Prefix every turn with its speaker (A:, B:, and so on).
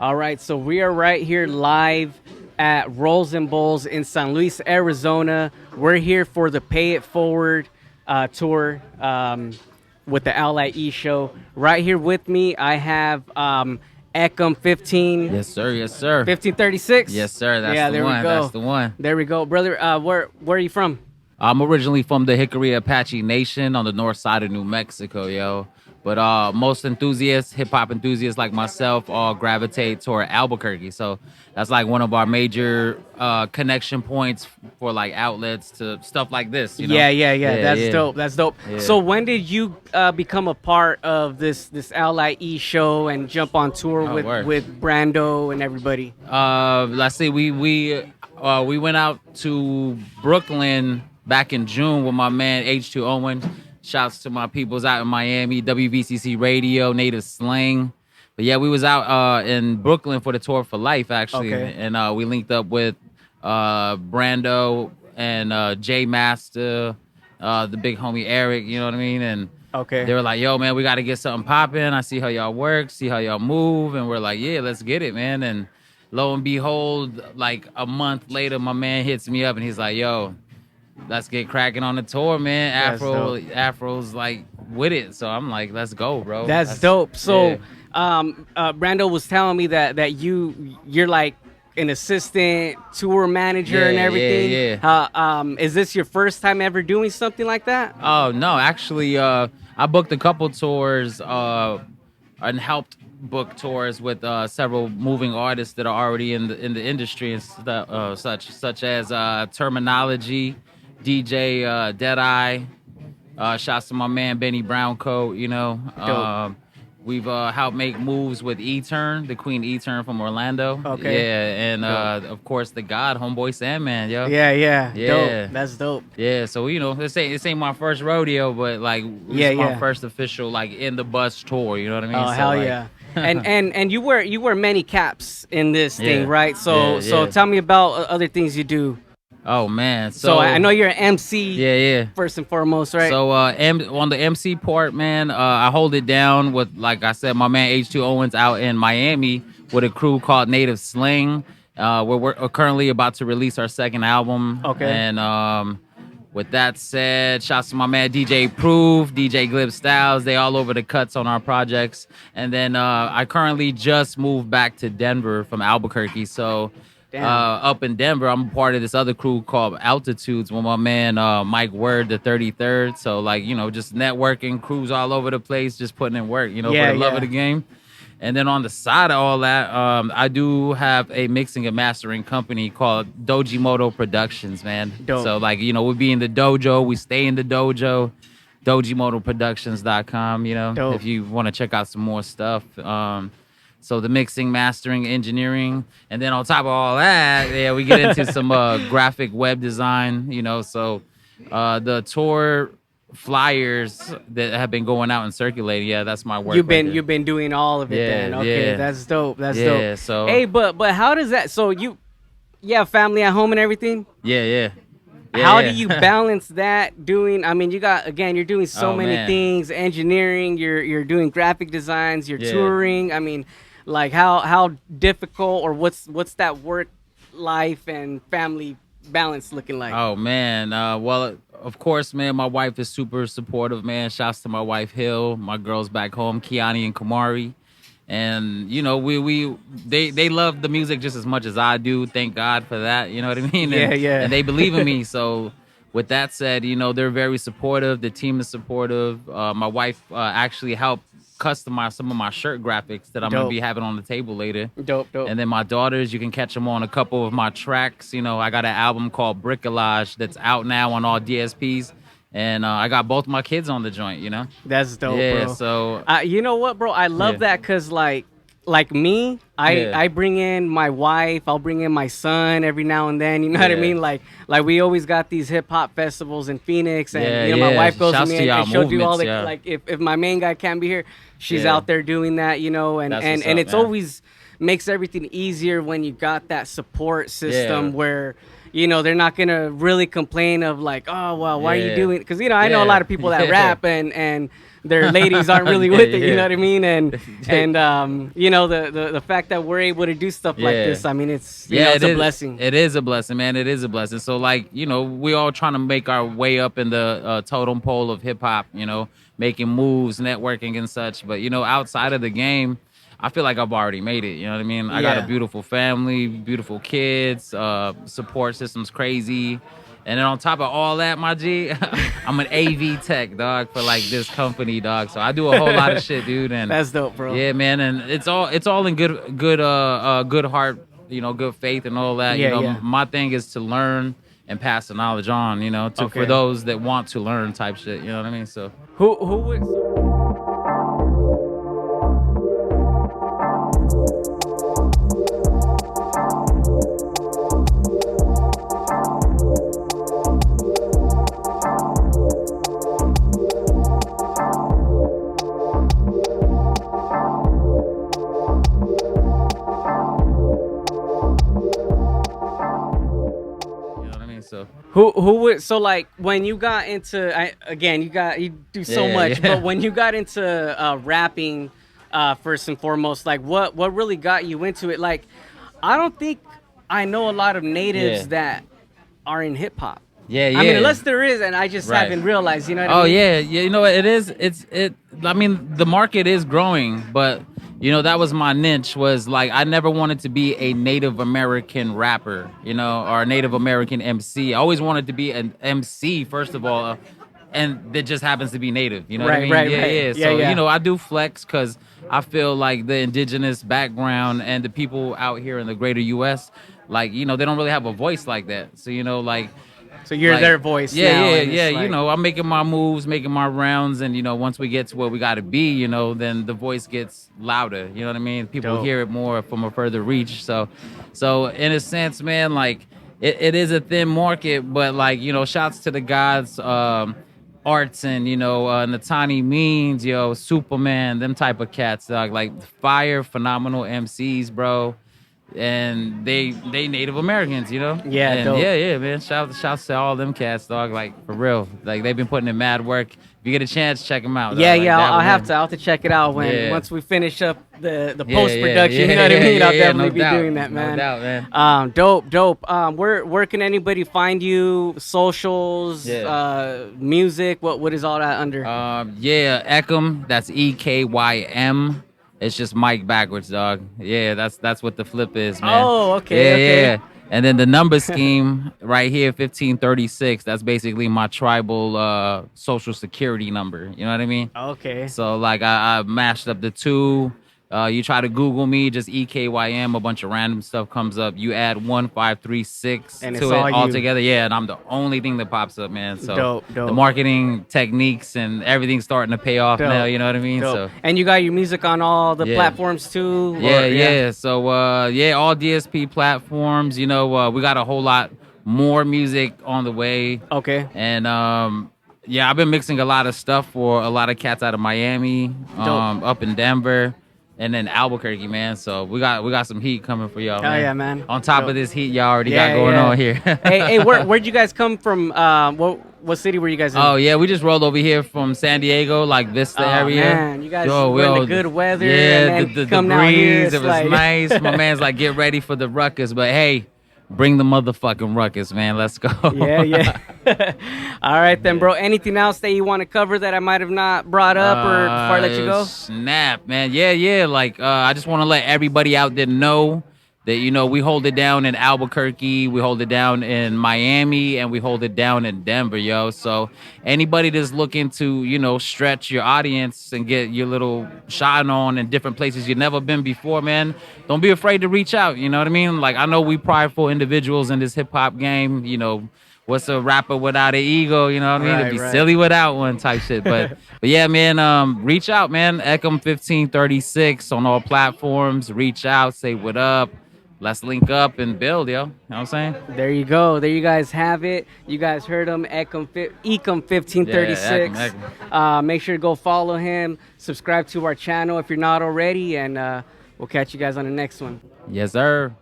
A: All right, so we are right here live at Rolls and Bowls in San Luis, Arizona. We're here for the Pay It Forward tour with the Outlet E show. Right here with me, I have EKYM 15.
B: Yes, sir. Yes, sir.
A: 1536.
B: Yes, sir. That's
A: yeah,
B: the
A: there
B: one.
A: we go.
B: That's the one.
A: There we go, brother. Where are you from?
B: I'm originally from the Hickory Apache Nation on the north side of New Mexico, yo. But most enthusiasts, hip hop enthusiasts like myself, all gravitate toward Albuquerque. So that's like one of our major connection points for like outlets to stuff like this. You know?
A: Yeah. That's dope. That's dope.
B: Yeah.
A: So when did you become a part of this Outlet E show and jump on tour with Brando and everybody?
B: Let's see. We went out to Brooklyn back in June with my man H2 Owen. Shouts to my peoples out in Miami, WVCC Radio, Native Slang. But yeah, we was out in Brooklyn for the Tour for Life, actually.
A: Okay.
B: And we linked up with Brando and Jay Master, the big homie Eric, you know what I mean? And
A: okay,
B: they were like, yo, man, we got to get something popping. I see how y'all work, see how y'all move. And we're like, yeah, let's get it, man. And lo and behold, like a month later, my man hits me up and he's like, yo, let's get cracking on the tour, man. Afro's like with it. So I'm like, let's go, bro.
A: That's dope. So
B: yeah.
A: Brando was telling me that you're like an assistant tour manager and everything.
B: Yeah.
A: Is this your first time ever doing something like that?
B: Oh no, actually I booked a couple tours and helped book tours with several moving artists that are already in the industry and stuff, such as Terminology, DJ Deadeye, shouts to my man Benny Browncoat, you know. We've helped make moves with E-Turn, the Queen E-Turn from Orlando.
A: Okay.
B: Yeah, and of course the God, Homeboy Sandman, yo.
A: Yeah. Dope. That's dope.
B: Yeah, so you know, this ain't my first rodeo, but like it's my first official like in the bus tour, you know what I mean?
A: Oh,
B: so,
A: hell
B: like,
A: yeah. and you wear many caps in this thing, right? So
B: yeah.
A: tell me about other things you do.
B: Oh man,
A: so I know you're an MC.
B: Yeah.
A: First and foremost, right?
B: So on the MC part, man, I hold it down with, like I said, my man H2 Owens out in Miami with a crew called Native Slang. We're currently about to release our second album.
A: Okay.
B: And with that said, shouts to my man DJ Proof, DJ Glib Styles. They all over the cuts on our projects. And then I currently just moved back to Denver from Albuquerque. So up in Denver, I'm a part of this other crew called Altitudes with my man Mike Word, the 33rd. So like, you know, just networking, crews all over the place, just putting in work, you know, for the love of the game. And then on the side of all that, I do have a mixing and mastering company called Dojimoto Productions, man.
A: Dope.
B: So like, you know, we be in the dojo, we stay in the dojo, dojimotoproductions.com, you know,
A: Dope.
B: if you want to check out some more stuff. So the mixing, mastering, engineering, and then on top of all that, we get into some graphic web design, you know. So the tour flyers that have been going out and circulating, that's my work.
A: You've been doing all of it then. Okay, that's dope. That's dope.
B: So
A: hey, but how does that? So you have family at home and everything?
B: Yeah.
A: How do you balance that doing? I mean, you're doing so many
B: man.
A: things, engineering, you're doing graphic designs, you're touring. I mean, like how difficult or what's that work life and family balance looking like?
B: Oh man, well, of course, man, my wife is super supportive, man. Shouts to my wife Hill, my girls back home, Kiani and Kamari. And you know, they love the music just as much as I do. Thank God for that. You know what I mean? And they believe in me. So with that said, you know, they're very supportive. The team is supportive. My wife actually helped customize some of my shirt graphics that I'm going to be having on the table later.
A: Dope.
B: And then my daughters, you can catch them on a couple of my tracks. You know, I got an album called Bricolage that's out now on all DSPs. And I got both my kids on the joint, you know?
A: That's dope,
B: yeah,
A: bro.
B: So
A: you know what, bro? I love that because, like me, I bring in my wife. I'll bring in my son every now and then. You know what I mean? Like we always got these hip hop festivals in Phoenix, and you know my wife goes with me and she'll do all the like. If my main guy can't be here, she's out there doing that. You know, and it's always makes everything easier when you got that support system where you know, they're not gonna really complain of like, oh well, why are you doing? Because you know, I know a lot of people that rap and their ladies aren't really with it. You know what I mean? And you know, the fact that we're able to do stuff like this, I mean, it's you know, it's a blessing.
B: It is a blessing, man. It is a blessing. So like, you know, we all trying to make our way up in the totem pole of hip hop. You know, making moves, networking and such. But you know, outside of the game, I feel like I've already made it. You know what I mean? I got a beautiful family, beautiful kids, support system's crazy. And then on top of all that, my G, I'm an AV tech, dog, for like this company, dog. So I do a whole lot of shit, dude. And
A: that's dope, bro.
B: Yeah, man. And it's all in good heart, you know, good faith and all that.
A: Yeah,
B: you know, my thing is to learn and pass the knowledge on, you know, for those that want to learn type shit. You know what I mean? So
A: who would Who would, so like when you got into, you do so much, but when you got into rapping, first and foremost, like what really got you into it? Like, I don't think I know a lot of natives that are in hip hop. I mean, unless there is, and I just haven't realized, you know what I mean?
B: Yeah, you know, it is, I mean, the market is growing, but you know, that was my niche, was like, I never wanted to be a Native American rapper, you know, or a Native American MC. I always wanted to be an MC, first of all, and that just happens to be Native, you know what I mean?
A: Right.
B: So, you know, I do flex because I feel like the indigenous background and the people out here in the greater U.S., like, you know, they don't really have a voice like that. So, you know, like,
A: so you're their voice now.
B: Yeah. Like, you know, I'm making my moves, making my rounds, and you know, once we get to where we got to be, you know, then the voice gets louder. You know what I mean? People hear it more from a further reach. So in a sense, man, like it is a thin market, but like, you know, shouts to the gods, Arts and you know, Natani Means, yo, Superman, them type of cats, dog. Like fire, phenomenal MCs, bro. And they Native Americans, you know?
A: Yeah, dope.
B: Yeah, man. Shouts to all them cats, dog. Like, for real. Like, they've been putting in mad work. If you get a chance, check them out.
A: I'll have to check it out once we finish up the post-production, you know what I mean? I'll definitely be doing that, man.
B: No doubt, man.
A: Dope. Where can anybody find you? Socials, music, what is all that under?
B: EKYM, that's EKYM. It's just Mike backwards, dog. Yeah, that's what the flip is, man.
A: Oh, okay.
B: Yeah. And then the number scheme right here, 1536. That's basically my tribal social security number. You know what I mean?
A: Okay.
B: So like I mashed up the two. You try to Google me, just EKYM, a bunch of random stuff comes up. You add 1536
A: and
B: to it all together. Yeah, and I'm the only thing that pops up, man. So
A: dope.
B: The marketing techniques and everything's starting to pay off now, you know what I mean?
A: Dope. So and you got your music on all the platforms too?
B: Yeah. So all DSP platforms, you know, we got a whole lot more music on the way.
A: Okay.
B: And I've been mixing a lot of stuff for a lot of cats out of Miami, up in Denver. And then Albuquerque, man. So we got some heat coming for y'all.
A: Oh yeah, man.
B: On top of this heat y'all already got going on here.
A: hey, where'd you guys come from? What city were you guys in?
B: Oh yeah, we just rolled over here from San Diego, like Vista area.
A: Man, you guys were in the good weather. Yeah,
B: and the breeze. It was nice. My man's like, get ready for the ruckus, but hey, bring the motherfucking ruckus, man. Let's go.
A: Yeah. All right, then, bro. Anything else that you want to cover that I might have not brought up or before I let you go?
B: Snap, man. Yeah. Like, I just want to let everybody out there know that, you know, we hold it down in Albuquerque, we hold it down in Miami, and we hold it down in Denver, yo. So anybody that's looking to, you know, stretch your audience and get your little shine on in different places you've never been before, man, don't be afraid to reach out, you know what I mean? Like, I know we prideful individuals in this hip-hop game, you know, what's a rapper without an ego, you know what I mean? It'd be silly without one type shit. But yeah, man, reach out, man. EKYM1536 on all platforms. Reach out, say what up. Let's link up and build, yo. You know what I'm saying?
A: There you go. There you guys have it. You guys heard him, EKYM1536.
B: Yeah,
A: make sure to go follow him. Subscribe to our channel if you're not already. And we'll catch you guys on the next one.
B: Yes, sir.